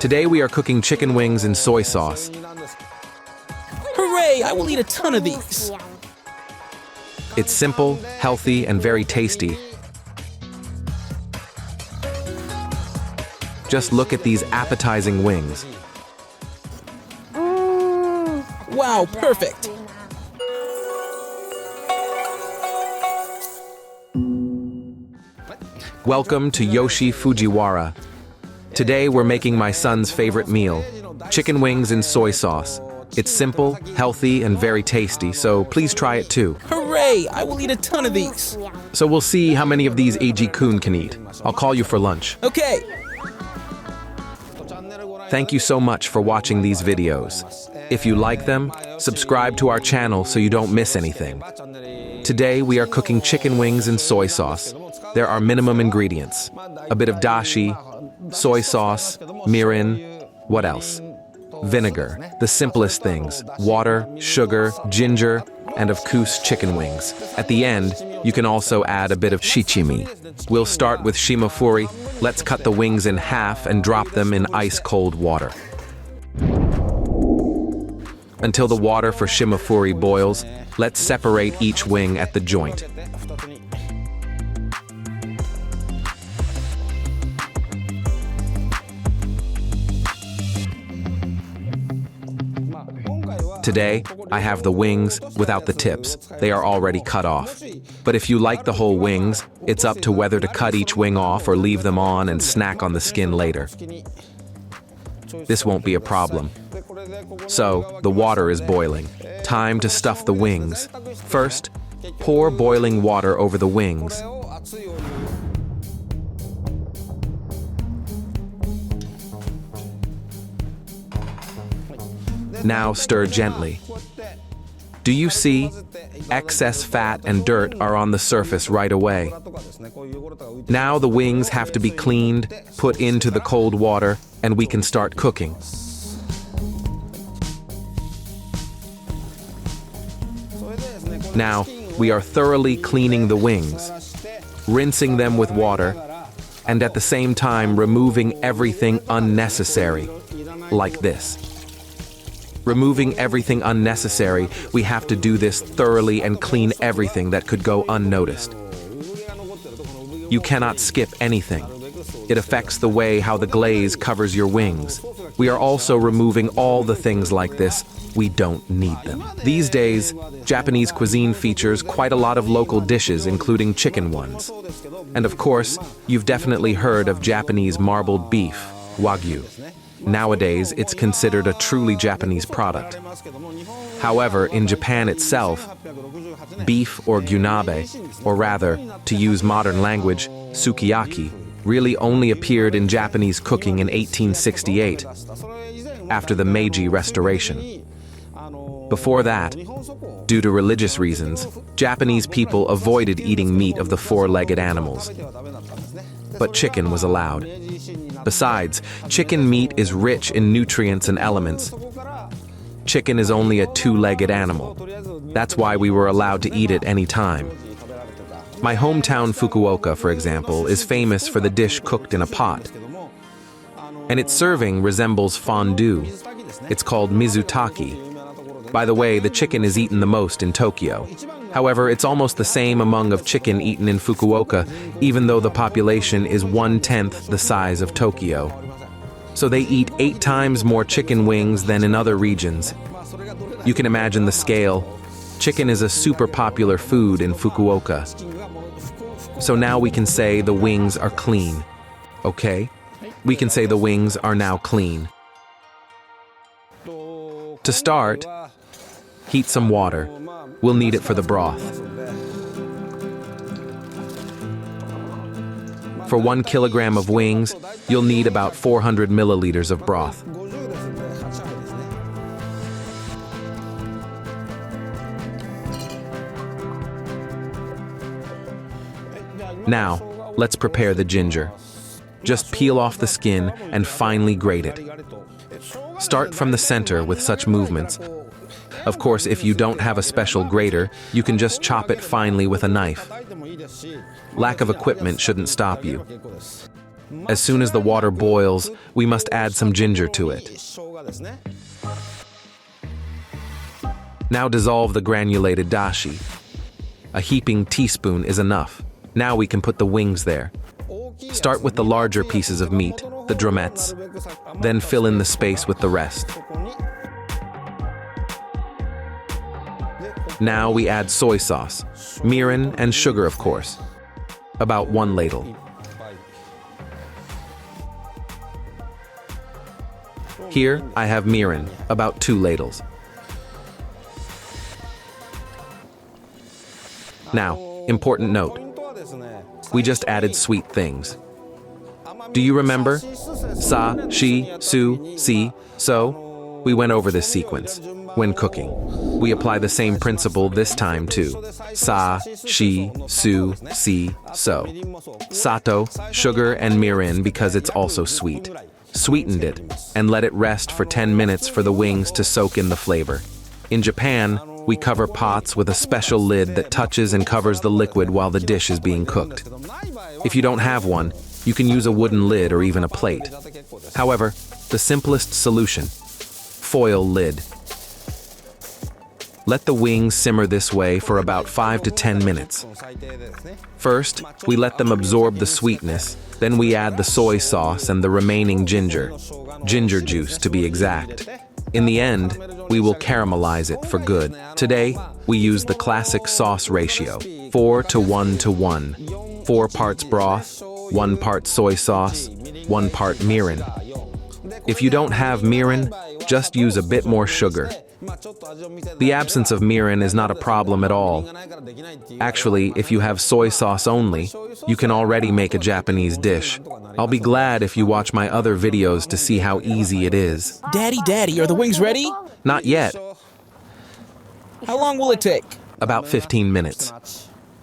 Today we are cooking chicken wings in soy sauce. Hooray! I will eat a ton of these. It's simple, healthy, and very tasty. Just look at these appetizing wings. Wow, perfect. Welcome to Yoshi Fujiwara. Today we're making my son's favorite meal, chicken wings in soy sauce. It's simple, healthy, and very tasty, so please try it too. Hooray! I will eat a ton of these. So we'll see how many of these AG-kun can eat. I'll call you for lunch. Okay. Thank you so much for watching these videos. If you like them, subscribe to our channel so you don't miss anything. Today we are cooking chicken wings in soy sauce. There are minimum ingredients: a bit of dashi, soy sauce, mirin, what else? Vinegar, the simplest things, water, sugar, ginger, and of course chicken wings. At the end, you can also add a bit of shichimi. We'll start with shimofuri. Let's cut the wings in half and drop them in ice-cold water. Until the water for shimofuri boils, let's separate each wing at the joint. Today, I have the wings without the tips. They are already cut off. But if you like the whole wings, it's up to whether to cut each wing off or leave them on and snack on the skin later. This won't be a problem. So, the water is boiling. Time to stuff the wings. First, pour boiling water over the wings. Now stir gently. Do you see? Excess fat and dirt are on the surface right away. Now the wings have to be cleaned, put into the cold water, and we can start cooking. Now, we are thoroughly cleaning the wings, rinsing them with water, and at the same time removing everything unnecessary, like this. Removing everything unnecessary, we have to do this thoroughly and clean everything that could go unnoticed. You cannot skip anything. It affects the way how the glaze covers your wings. We are also removing all the things like this. We don't need them. These days, Japanese cuisine features quite a lot of local dishes, including chicken ones. And of course, you've definitely heard of Japanese marbled beef, wagyu. Nowadays, it's considered a truly Japanese product. However, in Japan itself, beef or gyunabe, or rather, to use modern language, sukiyaki, really only appeared in Japanese cooking in 1868, after the Meiji Restoration. Before that, due to religious reasons, Japanese people avoided eating meat of the four-legged animals. But chicken was allowed. Besides, chicken meat is rich in nutrients and elements. Chicken is only a two-legged animal. That's why we were allowed to eat it any time. My hometown Fukuoka, for example, is famous for the dish cooked in a pot. And its serving resembles fondue. It's called mizutaki. By the way, the chicken is eaten the most in Tokyo. However, it's almost the same among of chicken eaten in Fukuoka, even though the population is 1/10 the size of Tokyo. So they eat 8 times more chicken wings than in other regions. You can imagine the scale. Chicken is a super popular food in Fukuoka. So now we can say the wings are clean. Okay? We can say the wings are now clean. To start, heat some water. We'll need it for the broth. For 1 kilogram of wings, you'll need about 400 milliliters of broth. Now, let's prepare the ginger. Just peel off the skin and finely grate it. Start from the center with such movements. Of course, if you don't have a special grater, you can just chop it finely with a knife. Lack of equipment shouldn't stop you. As soon as the water boils, we must add some ginger to it. Now dissolve the granulated dashi. A heaping teaspoon is enough. Now we can put the wings there. Start with the larger pieces of meat, the drumettes, then fill in the space with the rest. Now we add soy sauce, mirin, and sugar, of course. About 1 ladle. Here, I have mirin, about 2 ladles. Now, important note. We just added sweet things. Do you remember? Sa, shi, su, si, so? We went over this sequence when cooking. We apply the same principle this time too. Sa, shi, su, si, so. Sato, sugar and mirin because it's also sweet. Sweetened it and let it rest for 10 minutes for the wings to soak in the flavor. In Japan, we cover pots with a special lid that touches and covers the liquid while the dish is being cooked. If you don't have one, you can use a wooden lid or even a plate. However, the simplest solution: foil lid. Let the wings simmer this way for about 5 to 10 minutes. First, we let them absorb the sweetness, then we add the soy sauce and the remaining ginger juice to be exact. In the end, we will caramelize it for good. Today, we use the classic sauce ratio, 4 to 1 to 1. 4 parts broth, 1 part soy sauce, 1 part mirin. If you don't have mirin, just use a bit more sugar. The absence of mirin is not a problem at all. Actually, if you have soy sauce only, you can already make a Japanese dish. I'll be glad if you watch my other videos to see how easy it is. Daddy, are the wings ready? Not yet. How long will it take? About 15 minutes.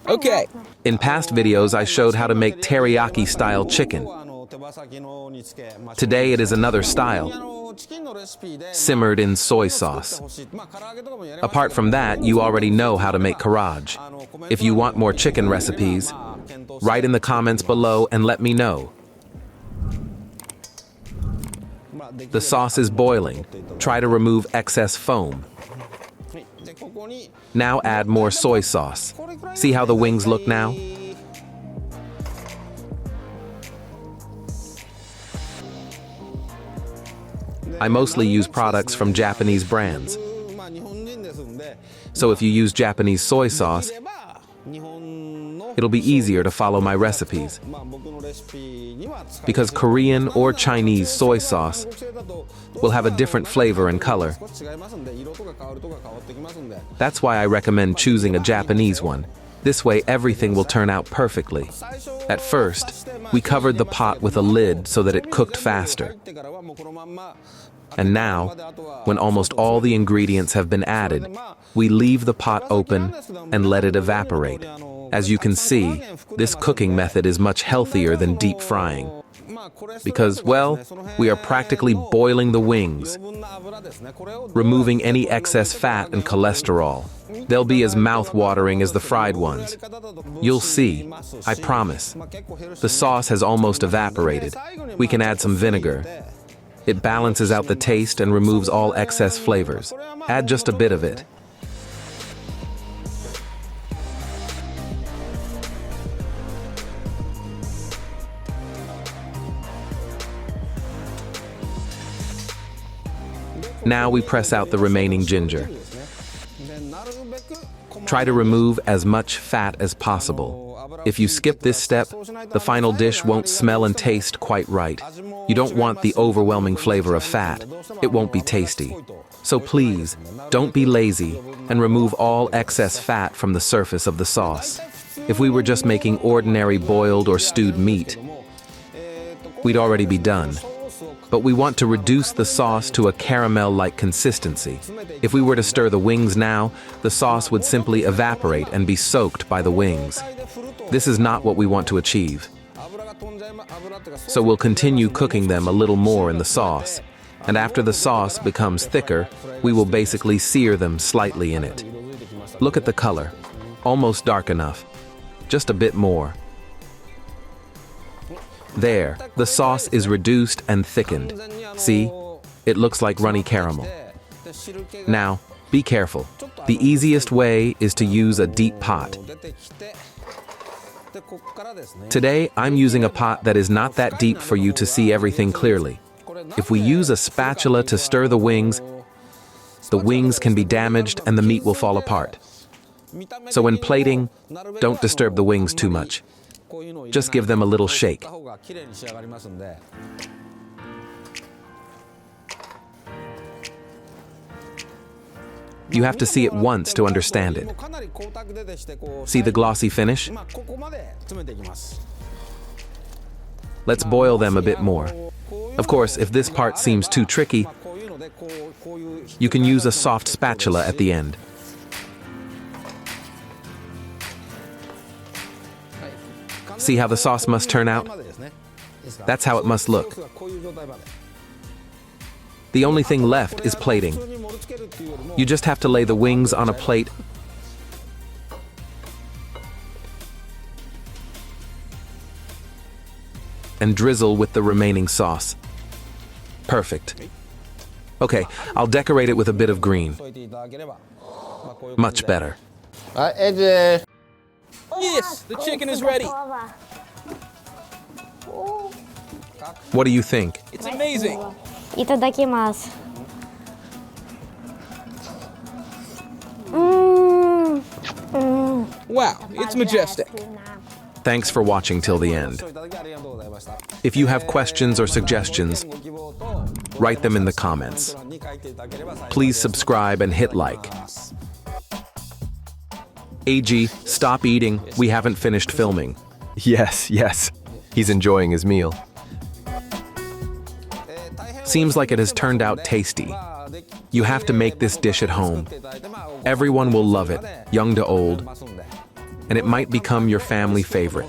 Okay. In past videos, I showed how to make teriyaki-style chicken. Today it is another style, simmered in soy sauce. Apart from that, you already know how to make karaage. If you want more chicken recipes, write in the comments below and let me know. The sauce is boiling. Try to remove excess foam. Now add more soy sauce. See how the wings look now? I mostly use products from Japanese brands. So if you use Japanese soy sauce, it'll be easier to follow my recipes. Because Korean or Chinese soy sauce will have a different flavor and color. That's why I recommend choosing a Japanese one. This way everything will turn out perfectly. At first, we covered the pot with a lid so that it cooked faster. And now, when almost all the ingredients have been added, we leave the pot open and let it evaporate. As you can see, this cooking method is much healthier than deep frying. Because, well, we are practically boiling the wings, removing any excess fat and cholesterol. They'll be as mouth-watering as the fried ones. You'll see, I promise. The sauce has almost evaporated. We can add some vinegar. It balances out the taste and removes all excess flavors. Add just a bit of it. Now we press out the remaining ginger. Try to remove as much fat as possible. If you skip this step, the final dish won't smell and taste quite right. You don't want the overwhelming flavor of fat. It won't be tasty. So please, don't be lazy and remove all excess fat from the surface of the sauce. If we were just making ordinary boiled or stewed meat, we'd already be done. But we want to reduce the sauce to a caramel-like consistency. If we were to stir the wings now, the sauce would simply evaporate and be soaked by the wings. This is not what we want to achieve. So we'll continue cooking them a little more in the sauce. And after the sauce becomes thicker, we will basically sear them slightly in it. Look at the color. Almost dark enough. Just a bit more. There, the sauce is reduced and thickened. See? It looks like runny caramel. Now, be careful. The easiest way is to use a deep pot. Today, I'm using a pot that is not that deep for you to see everything clearly. If we use a spatula to stir the wings can be damaged and the meat will fall apart. So when plating, don't disturb the wings too much. Just give them a little shake. You have to see it once to understand it. See the glossy finish? Let's boil them a bit more. Of course, if this part seems too tricky, you can use a soft spatula at the end. See how the sauce must turn out? That's how it must look. The only thing left is plating. You just have to lay the wings on a plate and drizzle with the remaining sauce. Perfect. Okay, I'll decorate it with a bit of green. Much better. Yes, the chicken is ready. What do you think? It's amazing. いただきます。Wow, it's majestic. Thanks for watching till the end. If you have questions or suggestions, write them in the comments. Please subscribe and hit like. AG, stop eating. We haven't finished filming. Yes. He's enjoying his meal. Seems like it has turned out tasty. You have to make this dish at home. Everyone will love it, young to old, and it might become your family favorite.